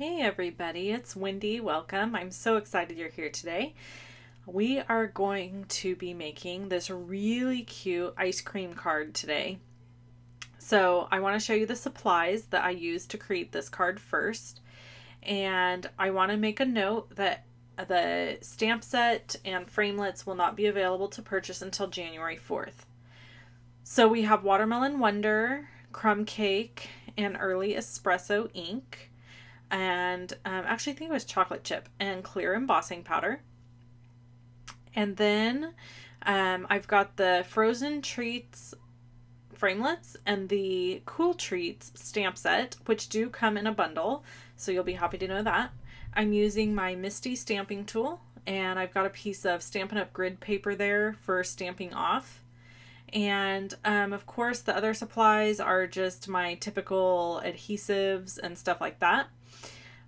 Hey everybody, it's Wendy. Welcome. I'm so excited you're here today. We are going to be making this really cute ice cream card today. So I want to show you the supplies that I used to create this card first. And I want to make a note that the stamp set and framelits will not be available to purchase until January 4th. So we have Watermelon Wonder, Crumb Cake, and Early Espresso ink. And actually I think it was chocolate chip and clear embossing powder. And then I've got the Frozen Treats framelits and the Cool Treats stamp set, which do come in a bundle, so you'll be happy to know that. I'm using my Misty stamping tool, and I've got a piece of Stampin' Up grid paper there for stamping off. And of course the other supplies are just my typical adhesives and stuff like that.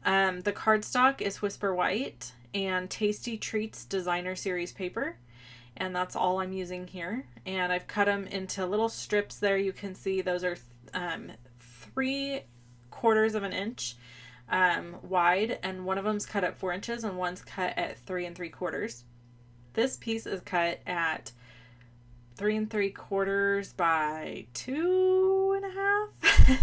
The cardstock is Whisper White and Tasty Treats Designer Series paper, and that's all I'm using here. And I've cut them into little strips there. You can see those are 3/4 of an inch wide, and one of them's cut at 4 inches and one's cut at 3 3/4. This piece is cut at 3 3/4 by 2.5.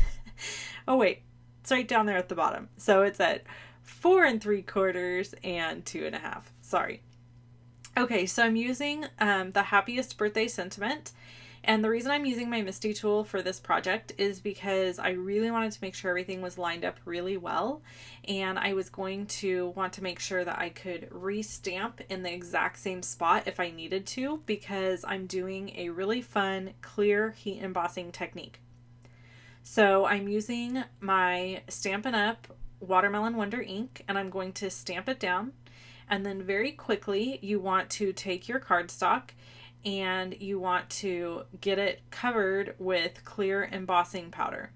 Oh wait, it's right down there at the bottom. So it's at 4 3/4 and 2.5. Sorry. Okay, so I'm using the Happiest Birthday Sentiment. And the reason I'm using my Misty tool for this project is because I really wanted to make sure everything was lined up really well. And I was going to want to make sure that I could re-stamp in the exact same spot if I needed to, because I'm doing a really fun clear heat embossing technique. So I'm using my Stampin' Up Watermelon Wonder ink, and I'm going to stamp it down. And then very quickly you want to take your cardstock and you want to get it covered with clear embossing powder.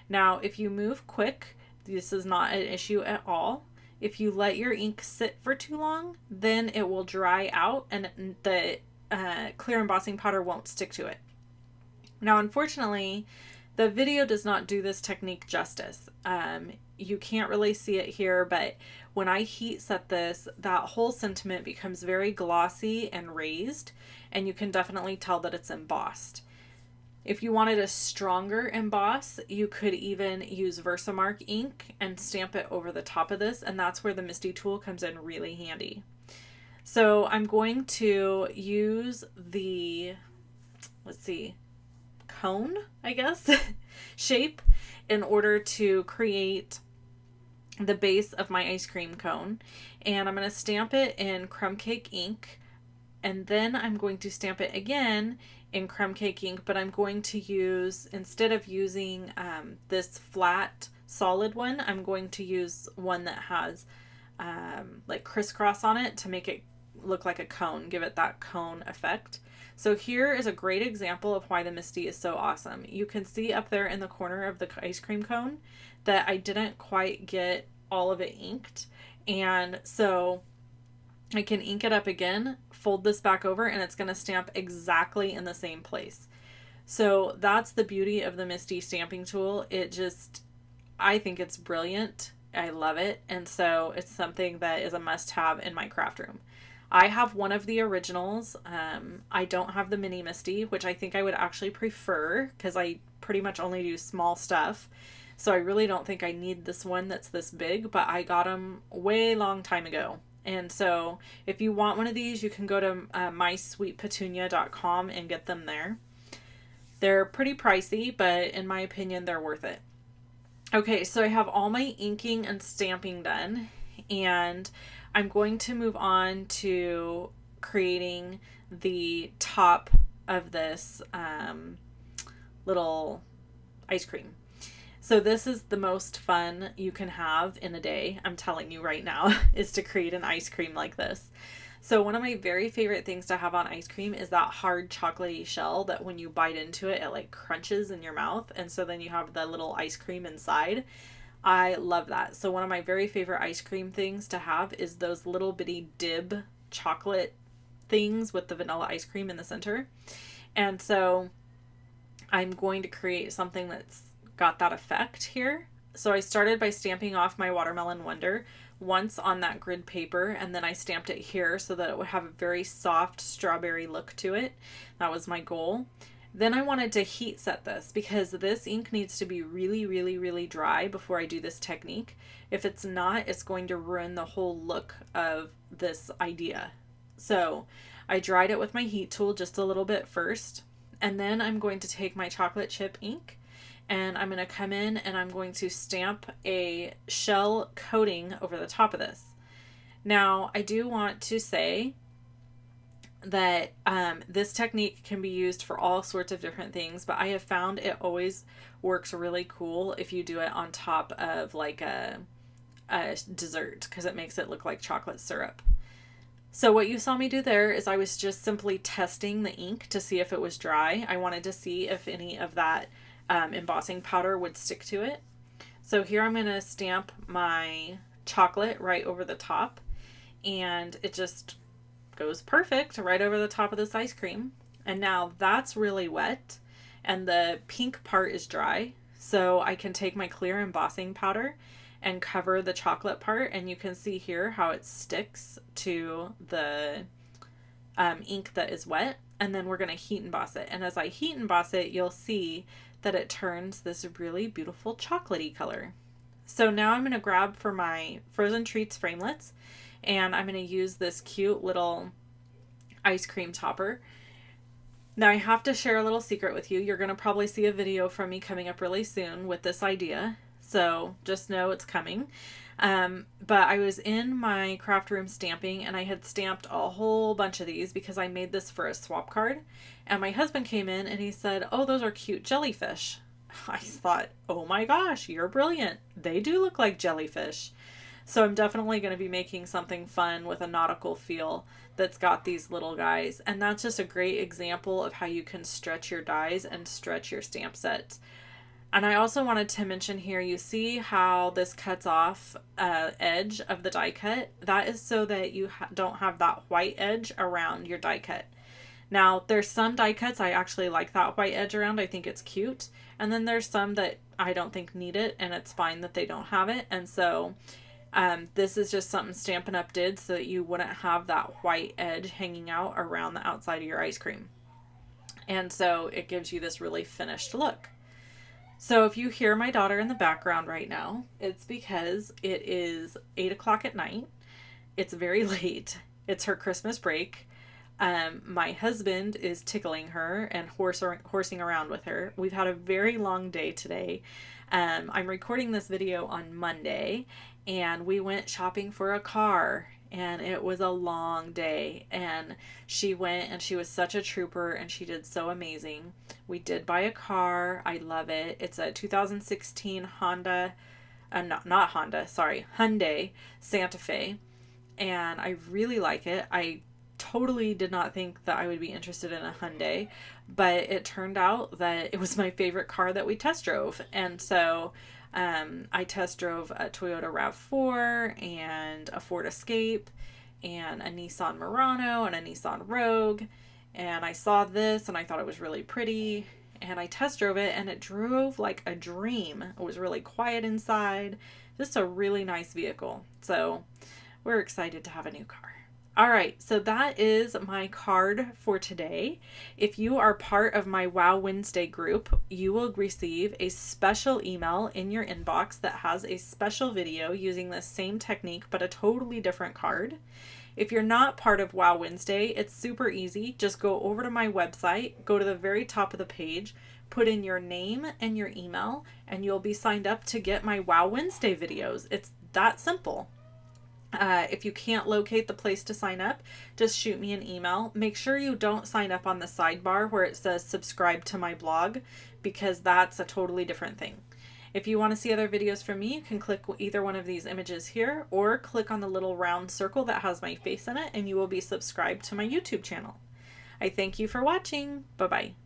Now if you move quick, this is not an issue at all. If you let your ink sit for too long, then it will dry out and the clear embossing powder won't stick to it. Now unfortunately, the video does not do this technique justice. You can't really see it here, but when I heat set this, that whole sentiment becomes very glossy and raised, and you can definitely tell that it's embossed. If you wanted a stronger emboss, you could even use Versamark ink and stamp it over the top of this, and that's where the Misty tool comes in really handy. So I'm going to use the, let's see, cone, I guess, shape in order to create the base of my ice cream cone. And I'm going to stamp it in Crumb Cake ink, and then I'm going to stamp it again in Crumb Cake ink, but I'm going to use, instead of using this flat solid one, I'm going to use one that has like crisscross on it to make it look like a cone, give it that cone effect. So here is a great example of why the Misty is so awesome. You can see up there in the corner of the ice cream cone that I didn't quite get all of it inked. And so I can ink it up again, fold this back over, and it's going to stamp exactly in the same place. So that's the beauty of the Misty stamping tool. I think it's brilliant. I love it. And so it's something that is a must-have in my craft room. I have one of the originals. I don't have the mini Misty, which I think I would actually prefer because I pretty much only do small stuff. So I really don't think I need this one that's this big, but I got them way long time ago. And so if you want one of these, you can go to mysweetpetunia.com and get them there. They're pretty pricey, but in my opinion, they're worth it. Okay, so I have all my inking and stamping done, and I'm going to move on to creating the top of this little ice cream. So this is the most fun you can have in a day, I'm telling you right now, is to create an ice cream like this. So one of my very favorite things to have on ice cream is that hard chocolatey shell that when you bite into it, it like crunches in your mouth. And so then you have the little ice cream inside. I love that. So one of my very favorite ice cream things to have is those little bitty dib chocolate things with the vanilla ice cream in the center. And so I'm going to create something that's got that effect here. So I started by stamping off my Watermelon Wonder once on that grid paper, and then I stamped it here so that it would have a very soft strawberry look to it. That was my goal. Then I wanted to heat set this because this ink needs to be really, really, really dry before I do this technique. If it's not, it's going to ruin the whole look of this idea. So I dried it with my heat tool just a little bit first, and then I'm going to take my chocolate chip ink and I'm going to come in and I'm going to stamp a shell coating over the top of this. Now, I do want to say that this technique can be used for all sorts of different things, but I have found it always works really cool if you do it on top of like a dessert, because it makes it look like chocolate syrup. So what you saw me do there is I was just simply testing the ink to see if it was dry. I wanted to see if any of that embossing powder would stick to it. So here I'm going to stamp my chocolate right over the top, and it just goes perfect right over the top of this ice cream. And now that's really wet and the pink part is dry, so I can take my clear embossing powder and cover the chocolate part, and you can see here how it sticks to the ink that is wet. And then we're going to heat emboss it, and as I heat emboss it, you'll see that it turns this really beautiful chocolatey color. So now I'm going to grab for my Frozen Treats framelits, and I'm going to use this cute little ice cream topper. Now I have to share a little secret with you. You're going to probably see a video from me coming up really soon with this idea, so just know it's coming. But I was in my craft room stamping, and I had stamped a whole bunch of these because I made this for a swap card. And my husband came in and he said, "Oh, those are cute jellyfish." I thought, oh my gosh, you're brilliant. They do look like jellyfish. So I'm definitely going to be making something fun with a nautical feel that's got these little guys. And that's just a great example of how you can stretch your dies and stretch your stamp sets. And I also wanted to mention here, you see how this cuts off edge of the die cut? That is so that you don't have that white edge around your die cut. Now, there's some die cuts I actually like that white edge around. I think it's cute. And then there's some that I don't think need it, and it's fine that they don't have it. And so this is just something Stampin' Up! Did so that you wouldn't have that white edge hanging out around the outside of your ice cream. And so it gives you this really finished look. So if you hear my daughter in the background right now, it's because it is 8 o'clock at night. It's very late. It's her Christmas break. My husband is tickling her and horsing around with her. We've had a very long day today. I'm recording this video on Monday, and we went shopping for a car, and it was a long day, and she went and she was such a trooper, and she did so amazing. We did buy a car. I love it. It's a 2016 Hyundai Santa Fe, and I really like it. I totally did not think that I would be interested in a Hyundai, but it turned out that it was my favorite car that we test drove. And so I test drove a Toyota RAV4 and a Ford Escape and a Nissan Murano and a Nissan Rogue. And I saw this and I thought it was really pretty, and I test drove it, and it drove like a dream. It was really quiet inside. Just a really nice vehicle. So we're excited to have a new car. All right, so that is my card for today. If you are part of my Wow Wednesday group, you will receive a special email in your inbox that has a special video using the same technique but a totally different card. If you're not part of Wow Wednesday, it's super easy. Just go over to my website, go to the very top of the page, put in your name and your email, and you'll be signed up to get my Wow Wednesday videos. It's that simple. If you can't locate the place to sign up, just shoot me an email. Make sure you don't sign up on the sidebar where it says subscribe to my blog, because that's a totally different thing. If you want to see other videos from me, you can click either one of these images here, or click on the little round circle that has my face in it, and you will be subscribed to my YouTube channel. I thank you for watching. Bye-bye.